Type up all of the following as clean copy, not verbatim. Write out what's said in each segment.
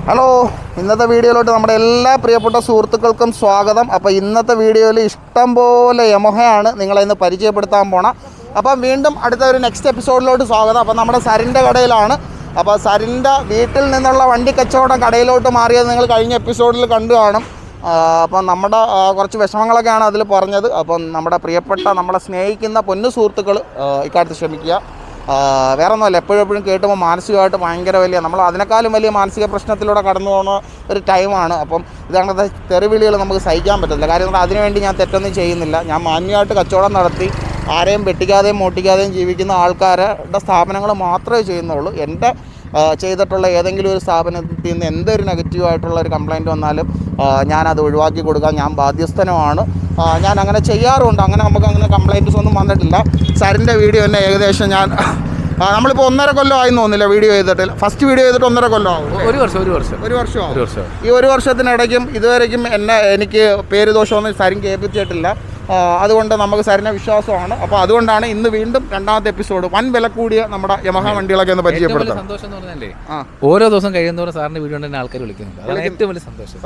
Hello, ഇന്നത്തെ വീഡിയോയിലോട്ട് നമ്മുടെ എല്ലാ പ്രിയപ്പെട്ട സുഹൃത്തുക്കൾക്കും സ്വാഗതം. അപ്പോൾ ഇന്നത്തെ വീഡിയോയിൽ ഇഷ്ടം പോലെ യമഹയാണ് നിങ്ങളെ ഇന്ന് പരിചയപ്പെടുത്താൻ പോണം. അപ്പം വീണ്ടും അടുത്ത ഒരു നെക്സ്റ്റ് എപ്പിസോഡിലോട്ട് സ്വാഗതം. അപ്പോൾ നമ്മുടെ സരിൻ്റെ കടയിലാണ്. അപ്പോൾ സരിൻ്റെ വീട്ടിൽ നിന്നുള്ള വണ്ടി കച്ചവടം കടയിലോട്ട് മാറിയത് നിങ്ങൾ കഴിഞ്ഞ എപ്പിസോഡിൽ കണ്ടു കാണും. അപ്പം നമ്മുടെ കുറച്ച് വിഷമങ്ങളൊക്കെയാണ് അതിൽ പറഞ്ഞത്. അപ്പം നമ്മുടെ പ്രിയപ്പെട്ട നമ്മളെ സ്നേഹിക്കുന്ന പൊന്നു സുഹൃത്തുക്കൾ ഇക്കാര്യത്തിൽ ക്ഷമിക്കുക. വേറെ ഒന്നുമല്ല, എപ്പോഴും കേട്ടുമ്പോൾ മാനസികമായിട്ട് ഭയങ്കര വലിയ നമ്മൾ അതിനേക്കാളും വലിയ മാനസിക പ്രശ്നത്തിലൂടെ കടന്നു പോകുന്ന ഒരു ടൈമാണ്. അപ്പം ഇതങ്ങനത്തെ തെറിവിളികൾ നമുക്ക് സഹിക്കാൻ പറ്റില്ല. കാര്യം അതിനുവേണ്ടി ഞാൻ തെറ്റൊന്നും ചെയ്യുന്നില്ല. ഞാൻ മാന്യമായിട്ട് കച്ചവടം നടത്തി ആരെയും വെട്ടിക്കാതെയും മോട്ടിക്കാതെയും ജീവിക്കുന്ന ആൾക്കാരുടെ സ്ഥാപനങ്ങൾ മാത്രമേ ചെയ്യുന്നുള്ളൂ. എൻ്റെ ചെയ്തിട്ടുള്ള ഏതെങ്കിലും ഒരു സ്ഥാപനത്തിൽ നിന്ന് എന്തൊരു നെഗറ്റീവായിട്ടുള്ള ഒരു കംപ്ലയിൻറ്റ് വന്നാലും ഞാനത് ഒഴിവാക്കി കൊടുക്കാൻ ഞാൻ ബാധ്യസ്ഥനുമാണ്. ഞാൻ അങ്ങനെ ചെയ്യാറുണ്ട്. അങ്ങനെ നമുക്ക് അങ്ങനെ കംപ്ലയിൻറ്റ്സ് ഒന്നും വന്നിട്ടില്ല. സരിൻ്റെ വീഡിയോ തന്നെ ഏകദേശം നമ്മളിപ്പോൾ 1.5 കൊല്ലം ആയി തോന്നില്ല വീഡിയോ ചെയ്തിട്ട്. ഫസ്റ്റ് വീഡിയോ ചെയ്തിട്ട് 1.5 കൊല്ലം ആവും. ഒരു വർഷം. ഈ ഒരു വർഷത്തിനിടയ്ക്കും ഇതുവരേക്കും എനിക്ക് പേര് ദോഷമൊന്നും സരിൻ കേൾപ്പിച്ചിട്ടില്ല. അതുകൊണ്ട് നമുക്ക് സരിനെ വിശ്വാസമാണ്. അപ്പോൾ അതുകൊണ്ടാണ് ഇന്ന് വീണ്ടും രണ്ടാമത്തെ എപ്പിസോഡ് വൻ വില കൂടിയ നമ്മുടെ യമഹ വണ്ടികളൊക്കെ ഒന്ന് പരിചയപ്പെടുത്താം. സന്തോഷം എന്ന് പറഞ്ഞാലേ ഓരോ ദിവസം കഴിയുന്നതോറും സാറിന്റെ വീഡിയോ തന്നെ ആൾക്കാർ വിളിക്കുന്നുണ്ട്. അതാണ് ഏറ്റവും വലിയ സന്തോഷം.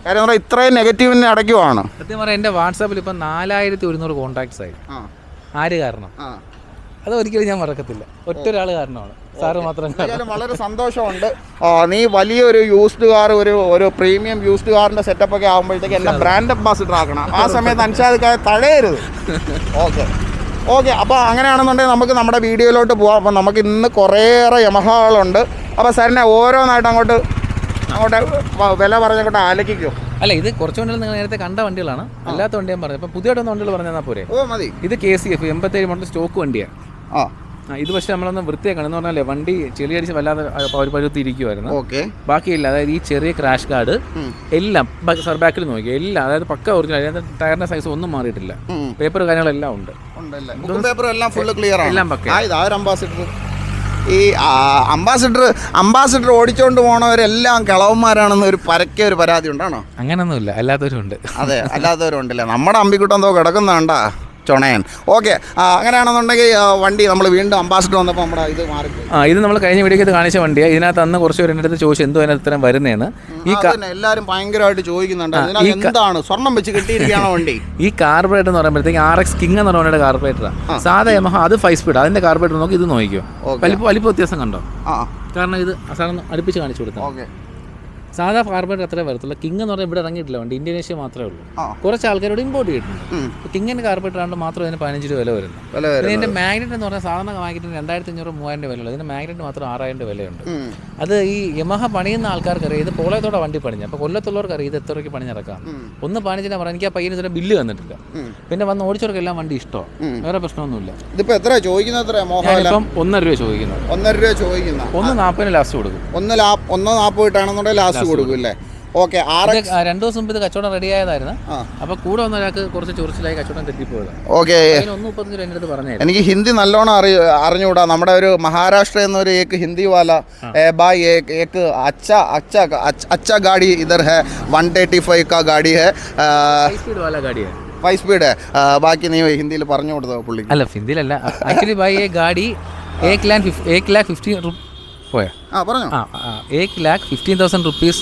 കാര്യം പറഞ്ഞാൽ ഇത്രയും നെഗറ്റീവിനെ അടയ്ക്കുവാണ്. സത്യം പറയാം, എൻ്റെ വാട്സാപ്പിൽ ഇപ്പം 4100 കോൺടാക്ട്സ് ആയി. ആര് കാരണം? അത് ഒരിക്കലും ഞാൻ മറക്കത്തില്ല. ഒറ്റ ഒരാൾ കാരണമാണ്, സാറ് മാത്രം. വളരെ സന്തോഷമുണ്ട്. നീ വലിയൊരു യൂസ്ഡ് കാർ, ഒരു പ്രീമിയം യൂസ്ഡ് കാറിൻ്റെ സെറ്റപ്പൊക്കെ ആകുമ്പോഴത്തേക്ക് എന്നെ ബ്രാൻഡ് അംബാസിഡർ ആക്കണം. ആ സമയത്ത് അൻഷാദ് തടയരുത്. ഓക്കെ. അപ്പോൾ അങ്ങനെയാണെന്നുണ്ടെങ്കിൽ നമുക്ക് നമ്മുടെ വീഡിയോയിലോട്ട് പോകാം. അപ്പോൾ നമുക്ക് ഇന്ന് കുറേയേറെ യമഹകളുണ്ട്. അപ്പോൾ സാറിനെ ഓരോന്നായിട്ട് അങ്ങോട്ട് വില പറഞ്ഞങ്ങോട്ട് ആലോചിക്കോ? അല്ല, ഇത് കുറച്ച് വണ്ടികൾ നിങ്ങൾ നേരത്തെ കണ്ട വണ്ടികളാണ്. അല്ലാത്ത വണ്ടി ഞാൻ പറഞ്ഞത്. ഇപ്പം പുതിയതായിട്ട് വണ്ടികൾ പറഞ്ഞാൽ പോരെ? മതി. ഇത് KCF 87 മോഡൽ സ്റ്റോക്ക് വണ്ടിയാണ്. ഇത് പക്ഷേ നമ്മളൊന്ന് വൃത്തിയാക്കണം. എന്ന് പറഞ്ഞാലേ വണ്ടി ചെളിയടിച്ച് വല്ലാതെ ഒരു പരുത്തി ഇരിക്കുമായിരുന്നു. ബാക്കിയില്ല, അതായത് ഈ ചെറിയ ക്രാഷ് ഗാർഡ് എല്ലാം ബാക്കിൽ നോക്കി എല്ലാം, അതായത് പക്ക ഒറിജിനൽ. അതിനകത്ത് ടയറിന്റെ സൈസ് ഒന്നും മാറിയിട്ടില്ല. പേപ്പർ കാര്യങ്ങളെല്ലാം ഉണ്ട്. എല്ലാം പക്ക. ഈ അംബാസിഡർ ഓടിച്ചോണ്ട് പോണവരെല്ലാം കിളവന്മാരാണെന്ന് ഒരു പരാതി ഉണ്ടാണോ? അങ്ങനൊന്നുമില്ല, അല്ലാത്തവരും ഉണ്ട്. അതെ, അല്ലാത്തവരും ഉണ്ടല്ലേ. നമ്മുടെ അമ്പിക്കുട്ടെന്തോ കിടക്കുന്നുണ്ടാ ചൊണയൻ. ഓക്കെ, അങ്ങനെയാണെന്നുണ്ടെങ്കിൽ വണ്ടി നമ്മൾ വീണ്ടും അംബാസിഡർ വന്നപ്പോൾ നമ്മുടെ ഇത് മാറി. ഇത് നമ്മൾ കഴിഞ്ഞ വീഡിയോക്ക് കാണിച്ച വണ്ടിയാണ്. ഇതിനകത്ത് അന്ന് കുറച്ച് പേര് എൻ്റെ അടുത്ത് ചോദിച്ചു എന്തോ അതിനകത്ത് ഇത്തരം വരുന്നതെന്ന്. എല്ലാവരും ഭയങ്കരമായിട്ട് ചോദിക്കുന്നുണ്ട് എന്താണ് സ്വർണം വെച്ച് കിട്ടിയിരിക്കുകയാണോ വണ്ടി. ഈ കാർബറേറ്റർ എന്ന് പറയുമ്പോഴത്തേക്ക് RX കിങ് എന്ന് പറഞ്ഞ കാർബറേറ്ററാണ്. സാധാ യമഹ അത് 5 സ്പീഡ്. അതിന്റെ കാർബറേറ്റർ നോക്കി ഇത് നോക്കിയോ, വലിപ്പ വ്യത്യാസം കണ്ടോ? കാരണം ഇത് സാറിന് അടുപ്പിച്ച് കാണിച്ചു കൊടുത്താൽ സാധാ കാർബറേറ്റർ അത്രേ വരത്തുള്ളൂ. കിങ് എന്ന് പറഞ്ഞാൽ ഇവിടെ ഇറങ്ങിയിട്ടില്ല വണ്ടി, ഇന്തോനേഷ്യ മാത്രമേ ഉള്ളൂ. കുറച്ച് ആൾക്കാരോട് ഇമ്പോർട്ട് ചെയ്തിട്ടുണ്ട്. കിങ്ങിന്റെ കാർബറേറ്റർ ആണ്ട് മാത്രം അതിന് 15 രൂപ വില വരുന്നു. ഇതിന്റെ മാഗ്നറ്റ് എന്ന് പറഞ്ഞാൽ സാധാരണ മാഗ്നറ്റിന് 2500-3000 വിലയുള്ളൂ. ഇതിന്റെ മാഗ്നറ്റ് മാത്രം 6000 വിലയുണ്ട്. അത് ഈ യമഹ പണിയുന്ന ആൾക്കാർക്കറിയാം. ഇത് പോളയത്തോടെ വണ്ടി പണിഞ്ഞു. അപ്പോൾ കൊല്ലത്തുള്ളവർക്കറിയാം ഇത് എത്ര രൂപയ്ക്ക് പണിഞ്ഞിറക്കാം. ഒന്ന് പണിഞ്ഞാൽ പറയാം, എനിക്ക് ആ പയ്യന് ഇതിന്റെ ബില്ല് തന്നിട്ടില്ല. പിന്നെ വന്ന് ഓടിച്ചവർക്കെല്ലാം വണ്ടി ഇഷ്ടമാണ്, വേറെ പ്രശ്നമൊന്നുമില്ല. ഇതിപ്പോ എത്ര ചോദിക്കുന്നത്? ഇപ്പം 1.5 രൂപ ചോദിക്കുന്നത്. 1.40 ലാസ്റ്റ് കൊടുക്കും. 1.40 ഇട്ടാണെന്നുണ്ടെങ്കിൽ ലാസ്റ്റ് കൊടുക്കൂല്ലേ? ഓക്കെ. 2 ദിവസം മുമ്പ് ഇത് കച്ചവടം റെഡി ആയതായിരുന്നു. അപ്പൊ കൂടെ വന്ന ഒരാൾക്ക് കുറച്ച് ചൊറിച്ചിലായി കച്ചവടം തെറ്റിപ്പോയത്. ഓക്കെ, 1.35 രൂപ എൻ്റെ അടുത്ത് പറഞ്ഞു. എനിക്ക് ഹിന്ദി നല്ലോണം അറിഞ്ഞുകൂടാ. നമ്മുടെ ഒരു മഹാരാഷ്ട്ര എന്നൊരു ഹിന്ദി വാല ഭായ് अच्छा गाड़ी इधर है 185 का गाड़ी है, 5 स्पीड वाला गाड़ी है, 5 स्पीड है. ബാക്കി നീ ഹിന്ദിയിൽ പറഞ്ഞു കൊടുത്തോ പുള്ളി? അല്ല, ഹിന്ദിയിലല്ല. ആക്ച്വലി ഭായ് ये गाड़ी 1,15,000 പോയാ? പറഞ്ഞോ. 1,15,000 रुपीस.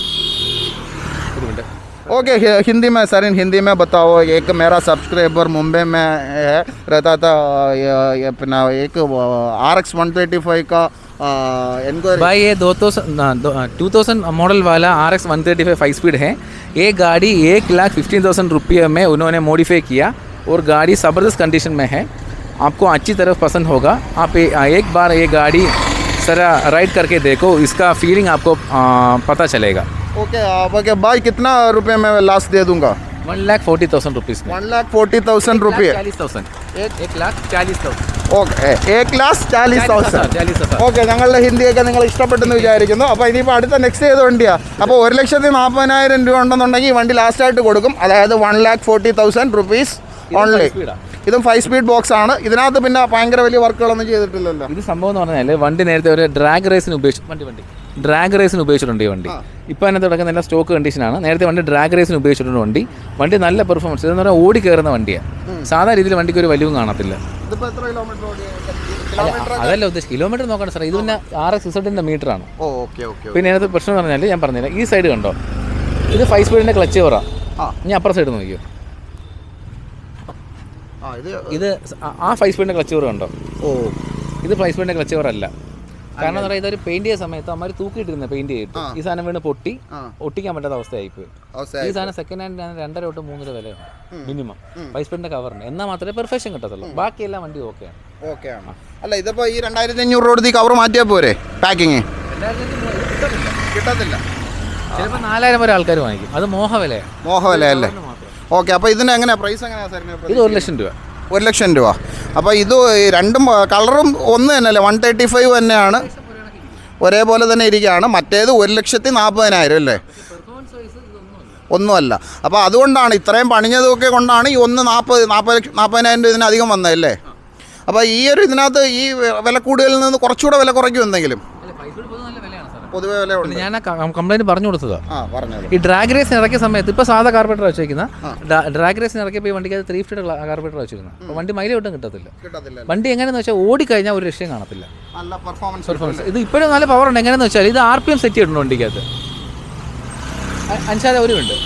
ओके, हिंदी में सर, हिंदी में बताओ. एक मेरा सब्सक्राइबर मुंबई में है, रहता था अपना एक RX 135 का भाई ये 2000 मॉडल वाला RX 135 5 स्पीड है. ये गाड़ी 1,15,000 रुपये में उन्होंने मॉडिफाई किया और गाड़ी ज़बरदस्त कंडीशन में है. आपको अच्छी तरह पसंद होगा. आप एक बार ये गाड़ी सर राइड करके देखो, इसका फीलिंग आपको पता चलेगा. ओके भाई, कितना रुपए में लास्ट दे दूंगा? 1,40,000 रुपीस. 1,40,000 रुपये. 1,40,000. ഓക്കെ, 1,40,000. ഓക്കെ, ഞങ്ങളുടെ ഹിന്ദിയൊക്കെ നിങ്ങൾ ഇഷ്ടപ്പെട്ടെന്ന് വിചാരിക്കുന്നു. അപ്പോൾ ഇനിയിപ്പോൾ അടുത്ത നെക്സ്റ്റ് ചെയ്ത വണ്ടിയാണ്. അപ്പോൾ 1,40,000 രൂപ ഉണ്ടെന്നുണ്ടെങ്കിൽ ഈ വണ്ടി ലാസ്റ്റായിട്ട് കൊടുക്കും. അതായത് 1,40,000 റുപ്പീസ് ഓൺലി. ഇതും 5 സ്പീഡ് ബോക്സ് ആണ്. ഇതിനകത്ത് പിന്നെ ഭയങ്കര വലിയ വർക്കുകളൊന്നും ചെയ്തിട്ടില്ലല്ലോ. ഇത് സംഭവം എന്ന് പറഞ്ഞാൽ വണ്ടി നേരത്തെ ഒരു ഡ്രാഗ് റേസിന് ഉപയോഗിച്ചിട്ടുണ്ട് ഈ വണ്ടി. ഇപ്പോൾ അതിനകത്ത് കിടക്കുന്ന എല്ലാ സ്റ്റോക്ക് കണ്ടീഷനാണ്. നേരത്തെ വണ്ടി ഡ്രാഗ് റേസിന് ഉപയോഗിച്ചിട്ടുണ്ട്. വണ്ടി നല്ല പെർഫോമൻസ്. ഇതെന്ന് പറഞ്ഞാൽ ഓടി കയറുന്ന വണ്ടിയാണ്. സാധാരണ രീതിയിൽ വണ്ടിക്ക് ഒരു വലിവും കാണത്തില്ല. അതല്ല ഉദ്ദേശിച്ച് കിലോമീറ്റർ നോക്കണം സാറേ. ഇത് പിന്നെ RX-Z മീറ്ററാണ്. Okay okay. പിന്നെ അതിനകത്ത് പ്രശ്നം എന്ന് പറഞ്ഞാൽ ഞാൻ പറഞ്ഞില്ല, ഈ സൈഡ് കണ്ടോ, ഇത് 5 സ്പീഡിൻ്റെ ക്ലച്ച് കവറാണ്. ഇനി അപ്പുറ സൈഡ് നോക്കിയോ, ഇത് ആ 5 സ്പീഡിൻ്റെ ക്ലച്ച് കവർ കണ്ടോ. ഇത് 5 സ്പീഡിൻ്റെ ക്ലച്ച് കവറല്ല. കാരണം എന്താ പറയുക, ഇതൊരു പെയിന്റ് ചെയ്ത സമയത്ത് അമ്മ തൂക്കിയിട്ടിരുന്ന പെയിന്റ് ചെയ്തിട്ട് ഈ സാധനം വീണ് പൊട്ടി ഒട്ടിക്കാൻ പറ്റാത്ത അവസ്ഥയായിപ്പോയി. ഈ സാധനം സെക്കൻഡ് ഹാൻഡ് 2.5 തൊട്ട് 3 വിലയുണ്ട് മിനിമം 5 സ്പീഡിൻ്റെ കവറിന്. എന്നാൽ മാത്രമേ പെർഫെക്ഷൻ കിട്ടത്തുള്ളൂ. ബാക്കിയെല്ലാം വണ്ടി ഓക്കെയാണ്. ഓക്കെയാണ്. അല്ല ഇതിപ്പോൾ ഈ 2500 കൊടുത്ത് ഈ കവർ മാറ്റിയാൽ പോരെ പാക്കിങ്? കിട്ടത്തില്ല. ചിലപ്പോൾ 4000 വരെ ആൾക്കാർ വാങ്ങിക്കും. അത് മോഹവിലയല്ലേ? ഓക്കെ. അപ്പോൾ ഇതിന് എങ്ങനെയാണ് പ്രൈസ് എങ്ങനെയാണ് സാർ? ഇത് 1 ലക്ഷം രൂപ. 1 ലക്ഷം രൂപ. അപ്പോൾ ഇത് രണ്ടും കളറും ഒന്ന് തന്നെയല്ലേ? 135 തന്നെയാണ്, ഒരേപോലെ തന്നെ ഇരിക്കുകയാണ്. മറ്റേത് 1,40,000 അല്ലേ? ഒന്നുമല്ല. അപ്പോൾ അതുകൊണ്ടാണ് ഇത്രയും പണിഞ്ഞതൊക്കെ കൊണ്ടാണ് ഈ 40,000 ഇതിനധികം വന്നതല്ലേ? അപ്പോൾ ഈ ഒരു ഇതിനകത്ത് ഈ വില കൂടുതലിൽ നിന്ന് കുറച്ചുകൂടെ വില കുറയ്ക്കും എന്തെങ്കിലും? പൊതുവെ വില ഉണ്ട്. ഞാൻ കംപ്ലൈൻറ്റ് പറഞ്ഞു കൊടുത്തതാണ്. ഈ ഡ്രാഗ് റേസിന് ഇറക്കിയ സമയത്ത് ഇപ്പോൾ സാധാ കാർബറേറ്റർ വെച്ചിരിക്കുന്ന ഡ്രാഗ് റേസിന് ഇറക്കിയപ്പോൾ ഈ വണ്ടിക്ക് 3 ഫീറ്റ് കാർബറേറ്റർ വെച്ചിരിക്കുന്നത്. അപ്പോൾ വണ്ടി മൈലേജ് ഒട്ടും കിട്ടത്തില്ല. വണ്ടി എങ്ങനെയാണെന്ന് വെച്ചാൽ ഓടിക്കഴിഞ്ഞാൽ ഒരു രക്ഷയും കാണത്തില്ല. പെർഫോമൻസ് ഇത് ഇപ്പോഴും നല്ല പവർ ഉണ്ട്. എങ്ങനെയാണെന്ന് വെച്ചാൽ ഇത് RPM സെറ്റ് ചെയ്തിട്ടുണ്ട് വണ്ടിക്കകത്ത്. അൻഷാദ ഒരു ഉണ്ട്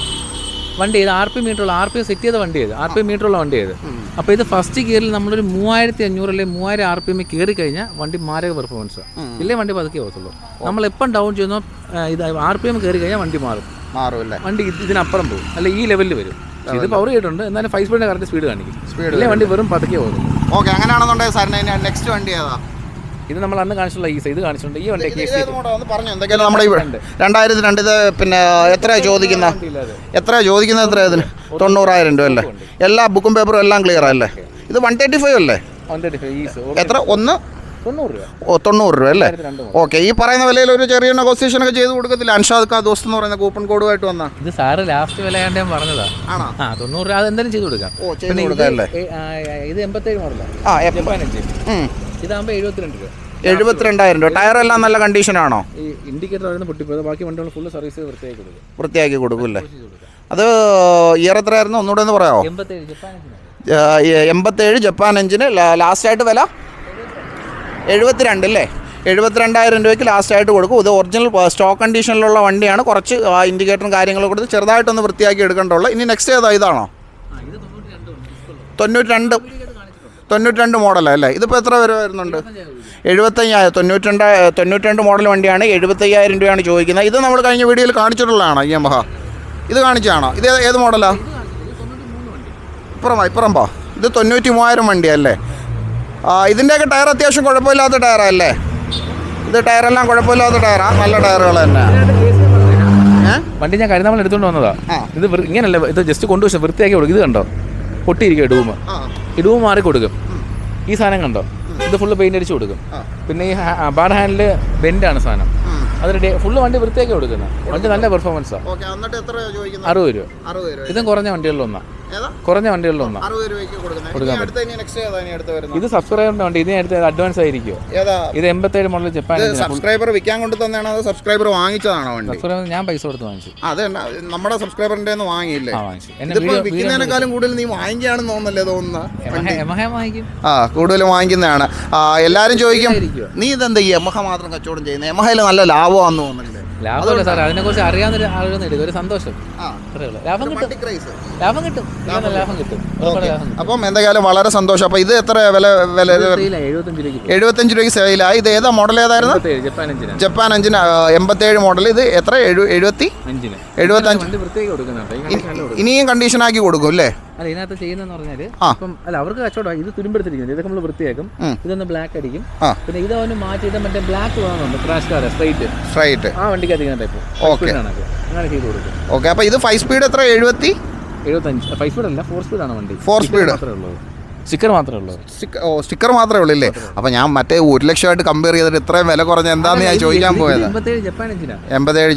വണ്ടി, ഇത് RPM മീറ്ററുള്ള RPM സെറ്റ് ചെയ്ത വണ്ടി ചെയ്ത് RPM മീറ്ററുള്ള വണ്ടി ചെയ്ത്. അപ്പോൾ ഇത് ഫസ്റ്റ് ഗിയറിൽ നമ്മളൊരു 3500 അല്ലെങ്കിൽ 3000 RPM കയറി കഴിഞ്ഞാൽ വണ്ടി മാരക പെർഫോമൻസ്. ഇല്ലേ വണ്ടി പതുക്കെ പോകത്തുള്ളൂ. നമ്മൾ എപ്പം ഡൗൺ ചെയ്യുന്നോ ഇത് RPM കയറി കഴിഞ്ഞാൽ വണ്ടി മാറും. വണ്ടി ഇതിനപ്പുറം പോകും, അല്ല ഈ ലെവലിൽ വരും. ഇത് പവർ ചെയ്തിട്ടുണ്ട്, എന്നാലും 5 സ്പീഡിൻ്റെ കറക്റ്റ് സ്പീഡ് കാണിക്കും. ഇല്ലേ വണ്ടി വെറും പതുക്കെ പോകും. ഓക്കെ. അങ്ങനെയാണെന്നുണ്ടെങ്കിൽ സാറിന് നെക്സ്റ്റ് വണ്ടി ഏതാ? ഇത് നമ്മൾ അന്ന് കാണിച്ചുള്ള ഇത് കാണിച്ചിട്ടുണ്ട്. ഈ വണ്ടി പറഞ്ഞു എന്തൊക്കെയാണ് നമ്മുടെ 2002 ഇത്. പിന്നെ എത്രയാണ് ചോദിക്കുന്നത്? എത്രയാണ് ഇതിന്? 90,000 രൂപ അല്ലേ? എല്ലാ ബുക്കും പേപ്പറും എല്ലാം ക്ലിയർ അല്ലേ? ഇത് 135 അല്ലേ? എത്ര? 90 രൂപ അല്ലേ? ഓക്കെ. ഈ പറയുന്ന വിലയിൽ ഒരു ചെറിയ നെഗോസിയേഷൻ ഒക്കെ ചെയ്ത് കൊടുക്കത്തില്ല? അൻഷാദ് കാ ദോസ്ത് എന്ന് പറയുന്ന കൂപ്പൺ കോഡുമായിട്ട് വന്നാ ഇത് സാറ് ലാസ്റ്റ് വില ഞാൻ പറഞ്ഞതാ. 90 രൂപ അതെന്തായാലും ചെയ്ത് കൊടുക്കാം. ഇത് 87 മോഡലാണ്. ഇതാകുമ്പോൾ 72 രൂപ. 72,000 രൂപ. ടയറെല്ലാം നല്ല കണ്ടീഷനാണോ? ഈ ഇൻഡിക്കേറ്റർ ആയിരുന്നു പൊട്ടിപ്പോയത്. ബാക്കി വണ്ടികൾ ഫുള്ള് സർവീസ് വൃത്തിയാക്കി കൊടുക്കൂല്ലേ? അത് ഇയർ എത്രയായിരുന്നു ഒന്നുകൂടെ ഒന്ന് പറയാമോ? 87 ജപ്പാൻ എഞ്ചിന്. ലാസ്റ്റായിട്ട് വില 72 അല്ലേ? 72,000 രൂപയ്ക്ക് ലാസ്റ്റായിട്ട് കൊടുക്കും. ഇത് ഒറിജിനൽ സ്റ്റോക്ക് കണ്ടീഷനിലുള്ള വണ്ടിയാണ്. കുറച്ച് ഇൻഡിക്കേറ്ററും കാര്യങ്ങളും കൊടുത്ത് ചെറുതായിട്ടൊന്ന് വൃത്തിയാക്കി എടുക്കേണ്ടുള്ളൂ. ഇനി നെക്സ്റ്റ് ഏതാ? ഇതാണോ? 92 മോഡലല്ലേ? ഇതിപ്പോൾ എത്ര വരെ വരുന്നുണ്ട്? 75,000. 92 മോഡൽ വണ്ടിയാണ്. 75,000 രൂപയാണ് ചോദിക്കുന്നത്. ഇത് നമ്മൾ കഴിഞ്ഞ വീഡിയോയിൽ കാണിച്ചിട്ടുള്ളതാണോ യമഹ? ഇത് കാണിച്ചാണോ? ഇത് ഏത് മോഡലാണ്? ഇപ്പുറം പോ. ഇത് 93,000 വണ്ടിയല്ലേ? ഇതിൻ്റെയൊക്കെ ടയർ അത്യാവശ്യം കുഴപ്പമില്ലാത്ത ടയറല്ലേ? ഇത് ടയറെല്ലാം കുഴപ്പമില്ലാത്ത ടയറാണ്, നല്ല ടയറുകൾ തന്നെ. വണ്ടി ഞാൻ കഴിഞ്ഞ നമ്മൾ എടുത്തുകൊണ്ട് വന്നതാ. ഇത് ഇങ്ങനല്ല, ഇത് ജസ്റ്റ് കൊണ്ടുപോയി വൃത്തിയാക്കി കൊടുക്കും. ഇത് കണ്ടോ പൊട്ടിയിരിക്കും ഇടൂമ് മാറി കൊടുക്കും. ഈ സാധനം കണ്ടോ, ഇത് ഫുള്ള് പെയിൻ്റ് അടിച്ച് കൊടുക്കും. പിന്നെ ഈ ബാർ ഹാൻഡിൽ ബെൻഡാണ് സാധനം. അതിന് ഫുള്ള് വണ്ടി വൃത്തിയാക്കി കൊടുക്കുന്നത്. വണ്ടി നല്ല പെർഫോമൻസാണ്. 60 രൂപ. ഇതും കുറഞ്ഞ വണ്ടികളിലൊന്നാണ്. ഇത് സബ്സ്ക്രൈബറിന്റെ വണ്ടി. ഇതിന് അടുത്ത് അഡ്വാൻസ് ആയിരിക്കും. ഇത് 87 മോഡൽ ജപ്പാൻ. സബ്സ്ക്രൈബർ വിൽക്കാൻ കൊണ്ട് തന്നെയാണോ അതോ സബ്സ്ക്രൈബർ വാങ്ങിച്ചതാണോ? സബ്സ്ക്രൈബർ ഞാൻ പൈസ കൊടുത്ത് വാങ്ങിച്ചു. അതെ, നമ്മുടെ സബ്സ്ക്രൈബറിന്റെ വിൽക്കുന്നതിനേക്കാളും കൂടുതൽ നീ വാങ്ങിക്കുകയാണെന്ന് തോന്നുന്നല്ലേ തോന്നുന്നത്? കൂടുതൽ വാങ്ങിക്കുന്നതാണ്. എല്ലാവരും ചോദിക്കും നീ ഇതെന്താ ഈ യമഹ മാത്രം കച്ചവടം ചെയ്യുന്നത്? യമഹയിൽ നല്ല ലാഭമാണെന്ന് തോന്നുന്നില്ലേ? ലാഭമല്ല സാർ, അതിനെക്കുറിച്ച് അറിയാവുന്ന ആളുകൾ എടുക്കും. ഒരു സന്തോഷം. ലാഭം കിട്ടും. അപ്പം എന്തായാലും വളരെ സന്തോഷം. അപ്പോൾ ഇത് എത്ര വില? 75 രൂപയ്ക്ക് സെയിലായി. ഇത് ഏതാ മോഡൽ? ഏതായിരുന്നു? ജപ്പാൻ എഞ്ചിന്. 87 മോഡൽ. ഇത് എത്ര? 75. ഇനിയും കണ്ടീഷനാക്കി കൊടുക്കും അല്ലേ? അല്ല, ഇതിനകത്ത് ചെയ്യുന്നതെന്ന് പറഞ്ഞാൽ ഇപ്പം അല്ല അവർക്ക് കച്ചവടം. ഇത് തുരുമ്പെടുത്തിരിക്കുന്നത്. ഇതൊക്കെ നമ്മൾ വൃത്തിയാക്കും. ഇതൊന്ന് ബ്ലാക്ക് അടിക്കും. പിന്നെ ഇതൊന്ന് മാറ്റിയിട്ട് മറ്റേ ബ്ലാക്ക് വേണമെന്നുണ്ട്. ക്രാഷ് കാർ സ്ട്രൈറ്റ് ആ വണ്ടിക്ക് അധികം ടൈപ്പ്. അങ്ങനെ ചെയ്ത് കൊടുക്കും. ഓക്കെ. അപ്പോൾ ഇത് 5 സ്പീഡ് എത്ര? 75. 5 സ്പീഡ് അല്ല, 4 സ്പീഡാണ് വണ്ടി. 4 സ്പീഡ് മാത്രമേ ഉള്ളൂ. സ്റ്റിക്കർ മാത്രമേ ഉള്ളൂ. സ്റ്റിക്കർ മാത്രമേ ഉള്ളൂ അല്ലേ? അപ്പോൾ ഞാൻ മറ്റേ 1 ലക്ഷമായിട്ട് കമ്പയർ ചെയ്തിട്ട് ഇത്രയും വില കുറഞ്ഞ എന്താണെന്ന് ഞാൻ ചോദിക്കാൻ പോയത്. 87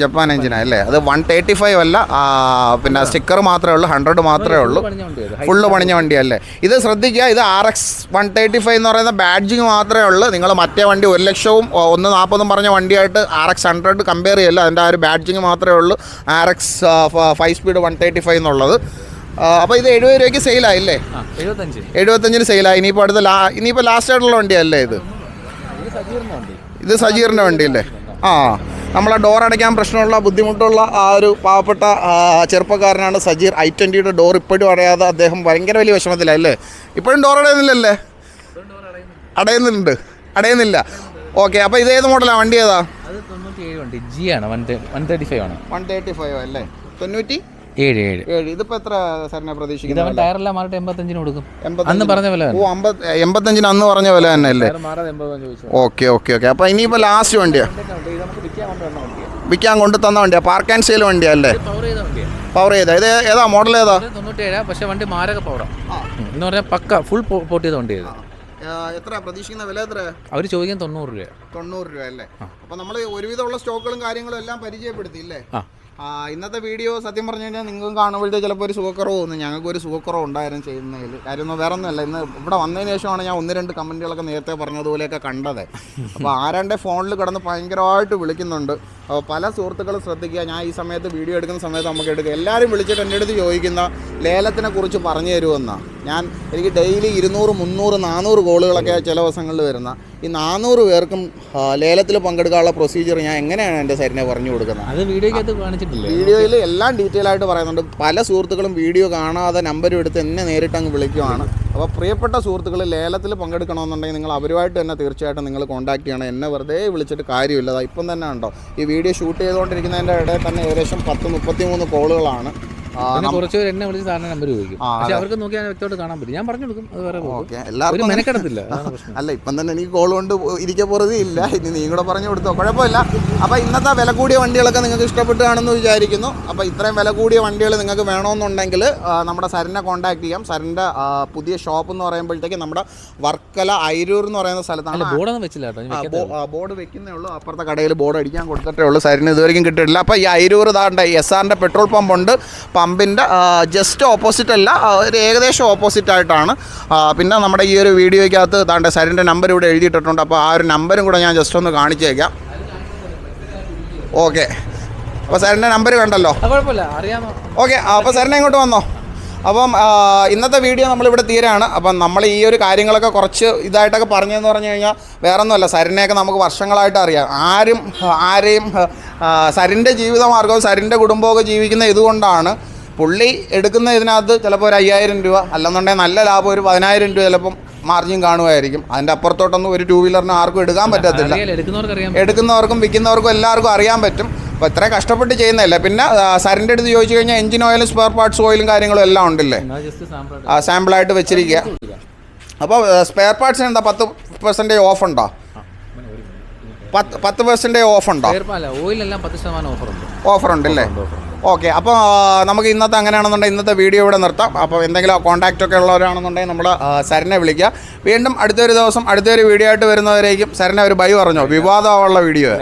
ജപ്പാൻ എഞ്ചിനാ അല്ലേ? അത് 135 അല്ല, പിന്നെ സ്റ്റിക്കർ മാത്രമേ ഉള്ളൂ, 100 മാത്രമേ ഉള്ളൂ. ഫുള്ള് പണിഞ്ഞ വണ്ടിയല്ലേ? ഇത് ശ്രദ്ധിക്കുക, ഇത് RX 135 എന്ന് പറയുന്ന ബാഡ്ജിങ് മാത്രമേ ഉള്ളൂ. നിങ്ങൾ മറ്റേ വണ്ടി 1 ലക്ഷവും 140 പറഞ്ഞ വണ്ടിയായിട്ട് RX 100 കമ്പയർ ചെയ്യല്ല. അതിൻ്റെ ആ ഒരു ബാഡ്ജിങ് മാത്രമേ ഉള്ളൂ RX 5 സ്പീഡ് 135 എന്നുള്ളത്. അപ്പോൾ ഇത് 70 രൂപയ്ക്ക് സെയിലായില്ലേ? 75 സെയിലായി. ഇനിയിപ്പോൾ ലാസ്റ്റ് ആയിട്ടുള്ള വണ്ടിയല്ലേ ഇത്? ഇത് സജീറിൻ്റെ വണ്ടിയല്ലേ? ആ, നമ്മളെ ഡോർ അടയ്ക്കാൻ പ്രശ്നമുള്ള ബുദ്ധിമുട്ടുള്ള ആ ഒരു പാവപ്പെട്ട ചെറുപ്പക്കാരനാണ് സജീർ. i20യുടെ ഡോർ ഇപ്പോഴും അടയാതെ അദ്ദേഹം ഭയങ്കര വലിയ വിഷമത്തിലല്ലേ? ഇപ്പോഴും ഡോർ അടയുന്നില്ലല്ലേ? അടയുന്നില്ല. ഓക്കെ, അപ്പോൾ ഇത് ഏത് മോഡലാണ്? വണ്ടി ഏതാ? അത് 97 വണ്ടി, ജി ആണ്, 135 ആണ്. 135 അല്ലേ? 97. ഇതിപ്പോ എത്ര സാറിനെ പ്രതീക്ഷിക്കുന്നത്? ടയറെല്ലാം മാറിട്ട് 85 കൊടുക്കും. അന്ന് പറഞ്ഞ വില. ഓ, 85 അന്ന് പറഞ്ഞ വില തന്നെ അല്ലേ? ഓക്കെ. അപ്പോൾ ഇനിയിപ്പോൾ ലാസ്റ്റ് വണ്ടിയാ വിൽക്കാൻ കൊണ്ടു തന്ന വണ്ടിയാ? പാർക്ക് ആൻഡ് സെയിൽ വണ്ടിയാ അല്ലേ? പവർ ചെയ്ത ഇത് ഏതാ? മോഡൽ ഏതാ? 97. പക്ഷേ വണ്ടി മാരക പവറാ എന്ന് പറഞ്ഞാൽ പക്ക ഫുൾ പോട്ട് ചെയ്ത വണ്ടി. എത്ര പ്രതീക്ഷിക്കുന്ന വില? എത്ര അവർ ചോദിക്കാൻ? 90 രൂപ. 90 രൂപ അല്ലേ? അപ്പോൾ നമ്മൾ ഒരുവിധമുള്ള സ്റ്റോക്കുകളും കാര്യങ്ങളും എല്ലാം പരിചയപ്പെടുത്തി ഇല്ലേ? ഇന്നത്തെ വീഡിയോ സത്യം പറഞ്ഞു കഴിഞ്ഞാൽ നിങ്ങൾക്കും കാണുമ്പോഴത്തെ ചിലപ്പോൾ ഒരു സുഖക്കുറവ് തോന്നും. ഞങ്ങൾക്ക് ഒരു സുഖക്കുറവ് ഉണ്ടായിരുന്നു ചെയ്യുന്നതിൽ. കാര്യമൊന്നും വേറെ ഒന്നുമല്ല. ഇന്ന് ഇവിടെ വന്നതിന് ശേഷമാണ് ഞാൻ 1-2 കമൻറ്റുകളൊക്കെ നേരത്തെ പറഞ്ഞതുപോലെയൊക്കെ കണ്ടത്. അപ്പോൾ ആരാൻ്റെ ഫോണിൽ കിടന്ന് ഭയങ്കരമായിട്ട് വിളിക്കുന്നുണ്ട്. അപ്പോൾ പല സുഹൃത്തുക്കളും ശ്രദ്ധിക്കുക, ഞാൻ ഈ സമയത്ത് വീഡിയോ എടുക്കുന്ന സമയത്ത് നമുക്ക് എടുക്കുക. എല്ലാവരും വിളിച്ചിട്ട് എൻ്റെ അടുത്ത് ചോദിക്കുന്ന ലേലത്തിനെ കുറിച്ച് പറഞ്ഞു തരുമെന്നാണ്. എനിക്ക് ഡെയിലി 200, 300, 400 കോളുകളൊക്കെ ചില ദിവസങ്ങളിൽ വരുന്ന ഈ 400 പേർക്കും ലേലത്തിൽ പങ്കെടുക്കാനുള്ള പ്രൊസീജിയർ ഞാൻ എങ്ങനെയാണ് എൻ്റെ സരിനെ പറഞ്ഞു കൊടുക്കുന്നത്? അത് വീഡിയോയ്ക്കകത്ത് കാണിച്ചിട്ടില്ല. വീഡിയോയിൽ എല്ലാം ഡീറ്റെയിൽ ആയിട്ട് പറയുന്നുണ്ട്. പല സുഹൃത്തുക്കളും വീഡിയോ കാണാതെ നമ്പരും എടുത്ത് എന്നെ നേരിട്ട് അങ്ങ് വിളിക്കുവാണ്. അപ്പോൾ പ്രിയപ്പെട്ട സുഹൃത്തുക്കൾ ലേലത്തിൽ പങ്കെടുക്കണമെന്നുണ്ടെങ്കിൽ നിങ്ങൾ അവരുമായിട്ട് തന്നെ തീർച്ചയായിട്ടും നിങ്ങൾ കോൺടാക്ട് ചെയ്യണം. എന്നെ വെറുതെ വിളിച്ചിട്ട് കാര്യമില്ല. ഇപ്പം തന്നെ ഉണ്ടോ ഈ വീഡിയോ ഷൂട്ട് ചെയ്തുകൊണ്ടിരിക്കുന്നതിൻ്റെ ഇടയിൽ തന്നെ ഏകദേശം 10-33 കോളുകളാണ്. കുറച്ച് പേര് എന്നെ വിളിച്ച് സാറിന് നമ്പർ ചോദിക്കും. പക്ഷേ അവർക്ക് നോക്കിയാൽ വ്യക്തമായിട്ട് കാണാൻ പറ്റും. ഞാൻ പറഞ്ഞു കൊടുക്കും. അത് വേറെ എല്ലാവർക്കും മെനക്കെടത്തില്ല. അല്ല, ഇപ്പം തന്നെ എനിക്ക് കോൾ കൊണ്ട് ഇരിക്കാൻ പുറതേ ഇല്ല. ഇനി നീ കൂടെ പറഞ്ഞു കൊടുത്തോ, കുഴപ്പമില്ല. അപ്പോൾ ഇന്നത്തെ വില കൂടിയ വണ്ടികളൊക്കെ നിങ്ങൾക്ക് ഇഷ്ടപ്പെട്ടാണെന്ന് വിചാരിക്കുന്നു. അപ്പോൾ ഇത്രയും വില കൂടിയ വണ്ടികൾ നിങ്ങൾക്ക് വേണമെന്നുണ്ടെങ്കിൽ നമ്മുടെ സരിനെ കോൺടാക്ട് ചെയ്യാം. സരിൻ്റെ പുതിയ ഷോപ്പ് എന്ന് പറയുമ്പോഴത്തേക്ക് നമ്മുടെ വർക്കല അയിരൂർ എന്ന് പറയുന്ന സ്ഥലത്താണ്. ബോർഡൊന്നും വെച്ചില്ല കേട്ടോ. ബോർഡ് വെക്കുന്നേ ഉള്ളൂ. അപ്പുറത്തെ കടയിൽ ബോർഡ് അടിക്കാൻ കൊടുത്തിട്ടേ ഉള്ളൂ. സരിന് ഇതുവരെയും കിട്ടിയിട്ടില്ല. അപ്പോൾ ഈ അയിരൂർ ഇതാണ്ട് SRൻ്റെ പെട്രോൾ പമ്പുണ്ട്. പമ്പിൻ്റെ ജസ്റ്റ് ഓപ്പോസിറ്റ് അല്ല, ഒരു ഏകദേശം ഓപ്പോസിറ്റ് ആയിട്ടാണ്. പിന്നെ നമ്മുടെ ഈ ഒരു വീഡിയോയ്ക്കകത്ത് താണ്ടെ സരിൻ്റെ നമ്പർ ഇവിടെ എഴുതിയിട്ടിട്ടുണ്ട്. അപ്പോൾ ആ ഒരു നമ്പരും കൂടെ ഞാൻ ജസ്റ്റ് ഒന്ന് കാണിച്ചേക്കാം. ഓക്കെ, അപ്പോൾ സരിൻ്റെ നമ്പർ കണ്ടല്ലോ. ഓക്കെ, അപ്പോൾ സരിനെ ഇങ്ങോട്ട് വന്നോ. അപ്പം ഇന്നത്തെ വീഡിയോ നമ്മളിവിടെ തീരാണ്. അപ്പം നമ്മൾ ഈ ഒരു കാര്യങ്ങളൊക്കെ കുറച്ച് ഇതായിട്ടൊക്കെ പറഞ്ഞതെന്ന് പറഞ്ഞു കഴിഞ്ഞാൽ വേറെ ഒന്നുമല്ല, സരിനെയൊക്കെ നമുക്ക് വർഷങ്ങളായിട്ട് അറിയാം. ആരെയും സരിൻ്റെ ജീവിതമാർഗവും സരിൻ്റെ കുടുംബമൊക്കെ ജീവിക്കുന്ന ഇതുകൊണ്ടാണ്. പുള്ളി എടുക്കുന്ന ഇതിനകത്ത് ചിലപ്പോൾ ഒരു 5000 രൂപ, അല്ലെന്നുണ്ടെങ്കിൽ നല്ല ലാഭം ഒരു 10000 രൂപ ചിലപ്പം മാർജിൻ കാണുമായിരിക്കും. അതിൻ്റെ അപ്പുറത്തോട്ടൊന്നും ഒരു 2 വീലറിന് ആർക്കും എടുക്കാൻ പറ്റത്തില്ല. എടുക്കുന്നവർക്കും വിൽക്കുന്നവർക്കും എല്ലാവർക്കും അറിയാൻ പറ്റും. അപ്പോൾ ഇത്രയും കഷ്ടപ്പെട്ട് ചെയ്യുന്നതല്ലേ. പിന്നെ സരിൻ്റെ അടുത്ത് ചോദിച്ചു കഴിഞ്ഞാൽ എഞ്ചിൻ ഓയിലും സ്പെയർ പാർട്സ് ഓയിലും കാര്യങ്ങളും എല്ലാം ഉണ്ടല്ലേ, സാമ്പിളായിട്ട് വെച്ചിരിക്കുക. അപ്പോൾ സ്പെയർ പാർട്സിന് എന്താ 10% ഓഫ് ഉണ്ടോ? 10% ഓഫ് ഉണ്ടോ? ഓഫറുണ്ട് അല്ലേ? ഓക്കെ, അപ്പോൾ നമുക്ക് ഇന്നത്തെ അങ്ങനെയാണെന്നുണ്ടെങ്കിൽ ഇന്നത്തെ വീഡിയോ ഇവിടെ നിർത്താം. അപ്പോൾ എന്തെങ്കിലും കോൺടാക്റ്റ് ഒക്കെ ഉള്ളവരാണെന്നുണ്ടെങ്കിൽ നമ്മൾ സരിനെ വിളിക്കുക. വീണ്ടും അടുത്തൊരു ദിവസം അടുത്തൊരു വീഡിയോ ആയിട്ട് വരുന്നവരേക്കും സരിനെ ഒരു ബൈ പറഞ്ഞോ. വിവാദമുള്ള വീഡിയോ.